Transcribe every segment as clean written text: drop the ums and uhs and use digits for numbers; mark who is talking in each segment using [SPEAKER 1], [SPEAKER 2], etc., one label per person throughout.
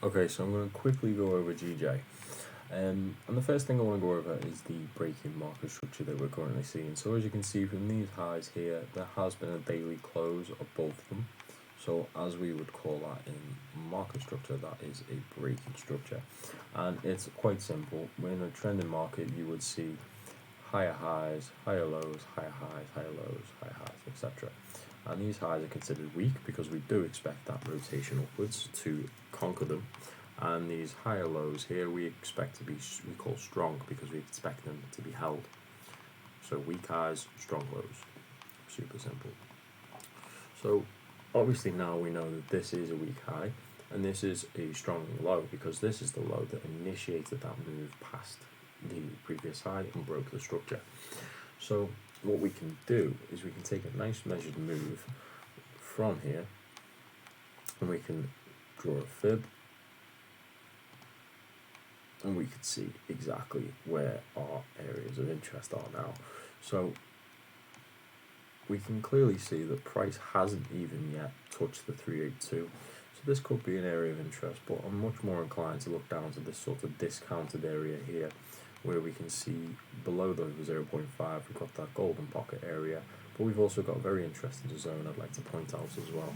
[SPEAKER 1] Okay, so I'm going to quickly go over GJ. And the first thing I want to go over is the breaking market structure that we're currently seeing. So as you can see from these highs here, there has been a daily close above them. So as we would call that in market structure, that is a breaking structure. And it's quite simple. In a trending market, you would see higher highs, higher lows, higher highs, higher lows, higher highs, etc. And these highs are considered weak because we do expect that rotation upwards to conquer them. And these higher lows here we expect to be, we call strong because we expect them to be held. So weak highs, strong lows. Super simple. So obviously now we know that this is a weak high and this is a strong low because this is the low that initiated that move past the previous high and broke the structure. So what we can do is we can take a nice measured move from here and we can draw a fib and we can see exactly where our areas of interest are now. So we can clearly see that price hasn't even yet touched the 382. So this could be an area of interest, but I'm much more inclined to look down to this sort of discounted area here where we can see below the 0.5 we've got that golden pocket area, but we've also got a very interesting zone I'd like to point out as well.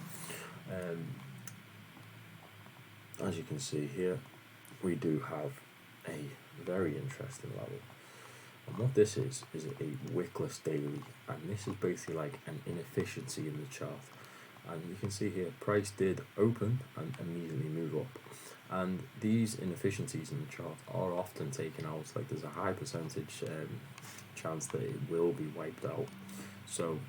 [SPEAKER 1] As you can see here, we do have a very interesting level. And what this is a wickless daily, and this is basically like an inefficiency in the chart. And you can see here, price did open and immediately move up. And these inefficiencies in the chart are often taken out, like there's a high percentage chance that it will be wiped out. So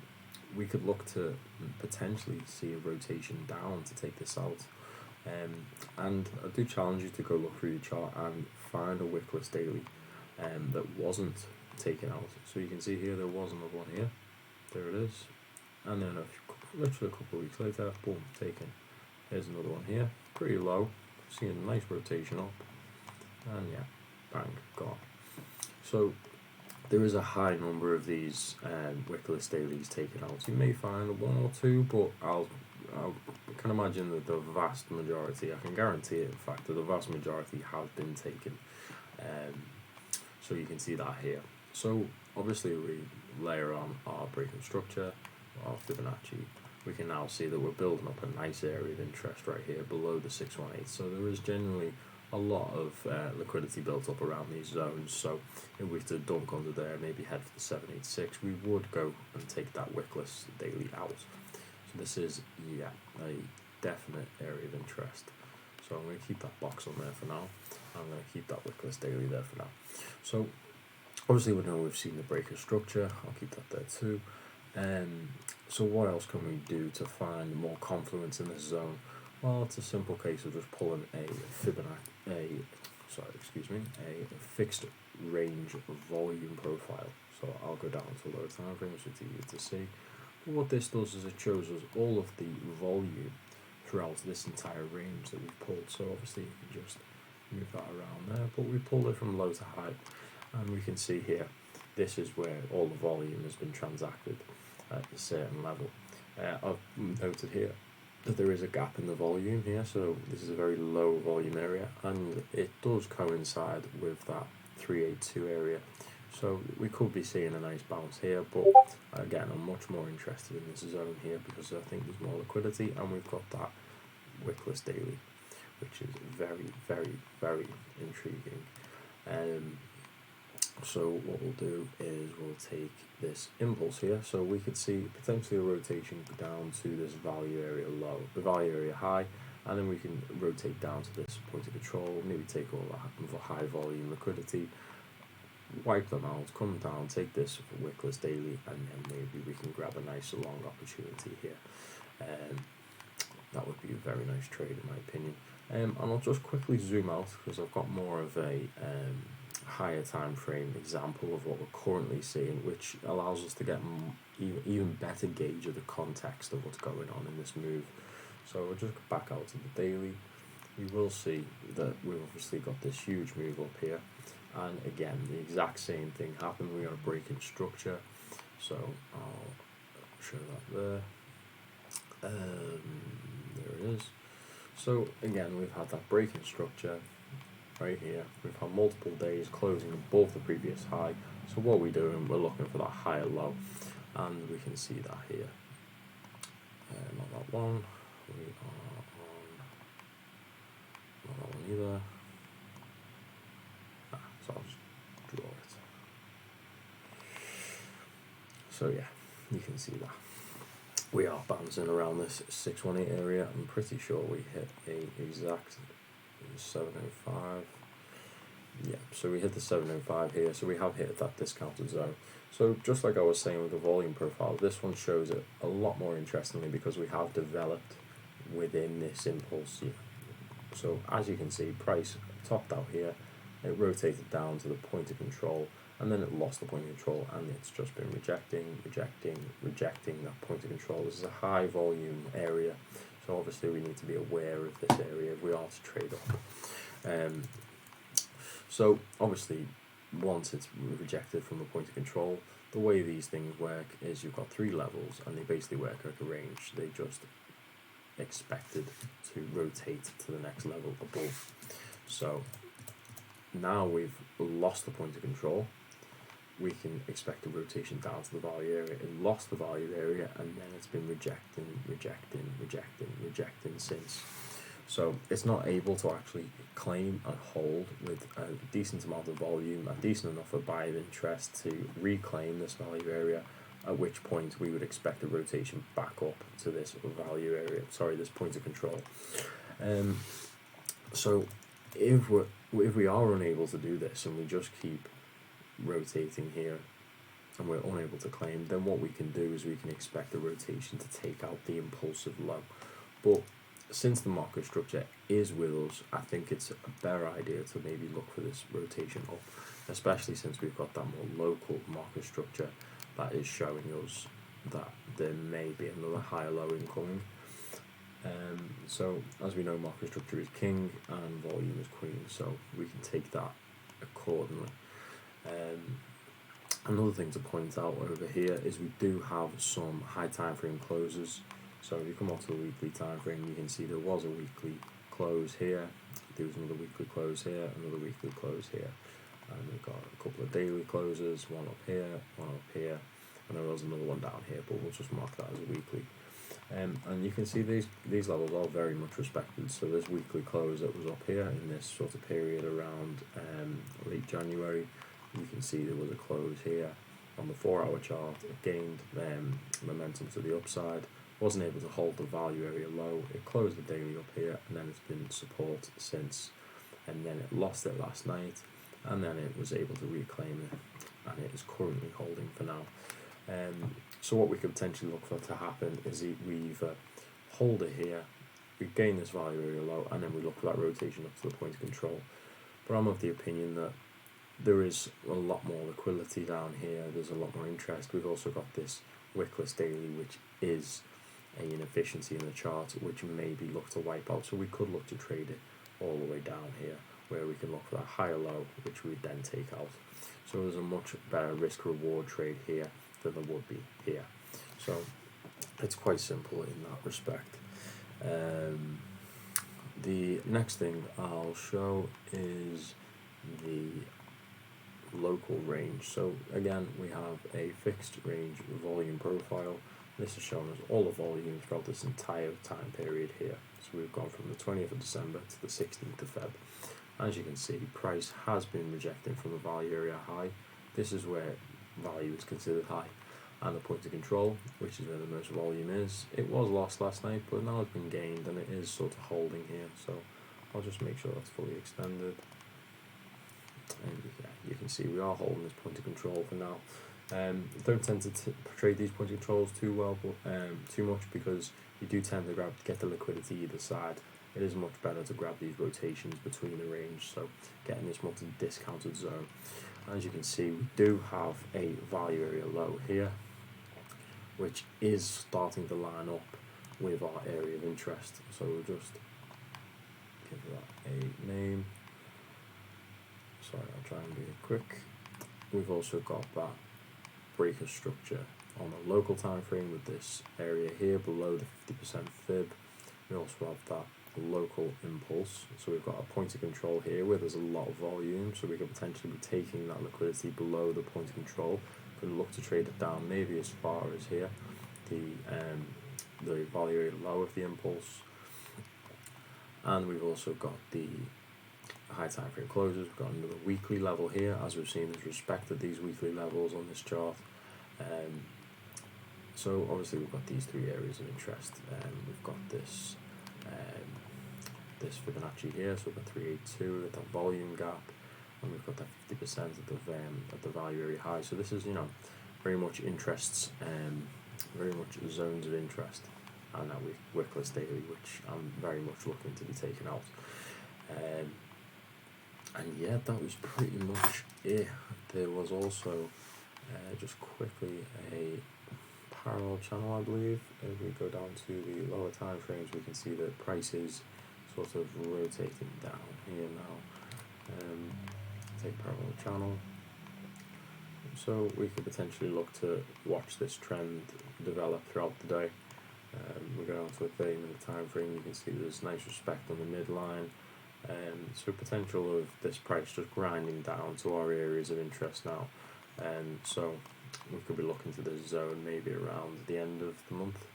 [SPEAKER 1] we could look to potentially see a rotation down to take this out. And I do challenge you to go look through the chart and find a wickless daily that wasn't taken out. So you can see here there was another one here, there it is, and then literally a couple of weeks later, boom, taken. Here's another one here, pretty low, seeing a nice rotation up, and yeah, bang, gone. So there is a high number of these wickless dailies taken out. You may find one or two, but I can imagine that the vast majority, I can guarantee it in fact, that the vast majority have been taken. So you can see that here. So obviously we layer on our breaking structure, our Fibonacci, we can now see that we're building up a nice area of interest right here below the 618. So there is generally a lot of liquidity built up around these zones. So if we were to dunk under there, maybe head for the 786, we would go and take that wickless daily out. So this is, yeah, a definite area of interest. So I'm going to keep that box on there for now. I'm going to keep that wickless daily there for now. So obviously we know we've seen the breaker structure. I'll keep that there too. So what else can we do to find more confluence in this zone? Well, it's a simple case of just pulling a Fibonacci, a fixed range volume profile. So I'll go down to lower time frames so it's easier to see. But what this does is it shows us all of the volume throughout this entire range that we've pulled. So obviously you can just move that around there, but we pulled it from low to high, and we can see here this is where all the volume has been transacted at a certain level. I've noted here that there is a gap in the volume here, so this is a very low volume area, and it does coincide with that 382 area. So we could be seeing a nice bounce here, but again, I'm much more interested in this zone here because I think there's more liquidity, and we've got that wickless daily, which is very, very, very intriguing. So what we'll do is we'll take this impulse here, so we could see potentially a rotation down to this value area low, the value area high, and then we can rotate down to this point of control, maybe take all that high volume liquidity, wipe them out, come down, take this wickless daily, and then maybe we can grab a nice long opportunity here. That would be a very nice trade in my opinion. And I'll just quickly zoom out because I've got more of a higher time frame example of what we're currently seeing, which allows us to get even better gauge of the context of what's going on in this move. So we'll just go back out to the daily. You will see that we've obviously got this huge move up here, and again the exact same thing happened. We got a break in structure, so I'll show that there. There it is. So again, we've had that breaking structure right here. We've had multiple days closing above the previous high. So what we're doing, we're looking for that higher low, and we can see that here. Not that one. We are on not that one either. So I'll just draw it. So yeah, you can see that we are bouncing around this 618 area. I'm pretty sure we hit a exact 705. Yeah, so we hit the 705 here, so we have hit that discounted zone. So just like I was saying with the volume profile, this one shows it a lot more interestingly because we have developed within this impulse here. So as you can see, price topped out here, it rotated down to the point of control, and then it lost the point of control, and it's just been rejecting that point of control. This is a high volume area, so obviously we need to be aware of this area if we are to trade up. So obviously once it's rejected from the point of control, the way these things work is you've got three levels and they basically work like a range. They just expected to rotate to the next level above. So now we've lost the point of control, we can expect a rotation down to the value area. It lost the value area and then it's been rejecting since. So it's not able to actually claim and hold with a decent amount of volume, a decent enough of buyer interest to reclaim this value area, at which point we would expect a rotation back up to this value area, this point of control. So if we are unable to do this and we just keep rotating here and we're unable to claim, then what we can do is we can expect the rotation to take out the impulsive low. But since the market structure is with us, I think it's a better idea to maybe look for this rotation up, especially since we've got that more local market structure that is showing us that there may be another higher low incoming. So as we know, market structure is king and volume is queen, so we can take that accordingly. Another thing to point out over here is we do have some high time frame closes. So if you come onto the weekly time frame, you can see there was a weekly close here, there was another weekly close here, another weekly close here, and we've got a couple of daily closes, one up here, and there was another one down here, but we'll just mark that as a weekly. And you can see these levels are very much respected. So this weekly close that was up here in this sort of period around late January, you can see there was a close here on the 4-hour chart. It gained momentum to the upside, wasn't able to hold the value area low. It closed the daily up here, and then it's been support since, and then it lost it last night, and then it was able to reclaim it, and it is currently holding for now. So what we could potentially look for to happen is we either hold it here, we gain this value area low, and then we look for that rotation up to the point of control. But I'm of the opinion that there is a lot more liquidity down here, there's a lot more interest. We've also got this wickless daily, which is an inefficiency in the chart, which maybe look to wipe out. So we could look to trade it all the way down here, where we can look for that higher low, which we would then take out. So there's a much better risk reward trade here than there would be here. So it's quite simple in that respect. The next thing I'll show is the local range. So again, we have a fixed range volume profile. This is showing us all the volume throughout this entire time period here. So we've gone from the 20th of December to the 16th of Feb. As you can see, price has been rejecting from the value area high. This is where value is considered high, and the point of control, which is where the most volume is. It was lost last night, but now it's been gained, and it is sort of holding here. So I'll just make sure that's fully extended. And yeah, you can see we are holding this point of control for now. Don't tend to trade these point of controls too much, because you do tend to get the liquidity either side. It is much better to grab these rotations between the range, so getting this multi discounted zone. As you can see, we do have a value area low here, which is starting to line up with our area of interest. So we'll just give that a name. Sorry, I'll try and be quick. We've also got that breaker structure on a local time frame with this area here below the 50% fib. We also have that local impulse. So we've got a point of control here where there's a lot of volume, so we could potentially be taking that liquidity below the point of control. Could look to trade it down maybe as far as here, the value low of the impulse. And we've also got the high time frame closes. We've got another weekly level here, as we've seen, there's respected these weekly levels on this chart. So obviously we've got these three areas of interest. We've got this this Fibonacci here, so we've got 382 at that volume gap, and we've got that 50% at the value area high. So this is, you know, very much interests, very much zones of interest, and that wickless daily, which I'm very much looking to be taken out. And yeah, that was pretty much it. There was also just quickly a parallel channel, I believe. If we go down to the lower time frames, we can see that price is sort of rotating down here now. Take parallel channel. So we could potentially look to watch this trend develop throughout the day. We go down to a 30-minute time frame. You can see there's nice respect on the midline. So potential of this price just grinding down to our areas of interest now. So we could be looking to this zone maybe around the end of the month.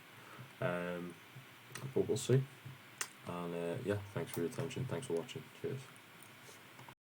[SPEAKER 1] But we'll see. And yeah, thanks for your attention. Thanks for watching. Cheers.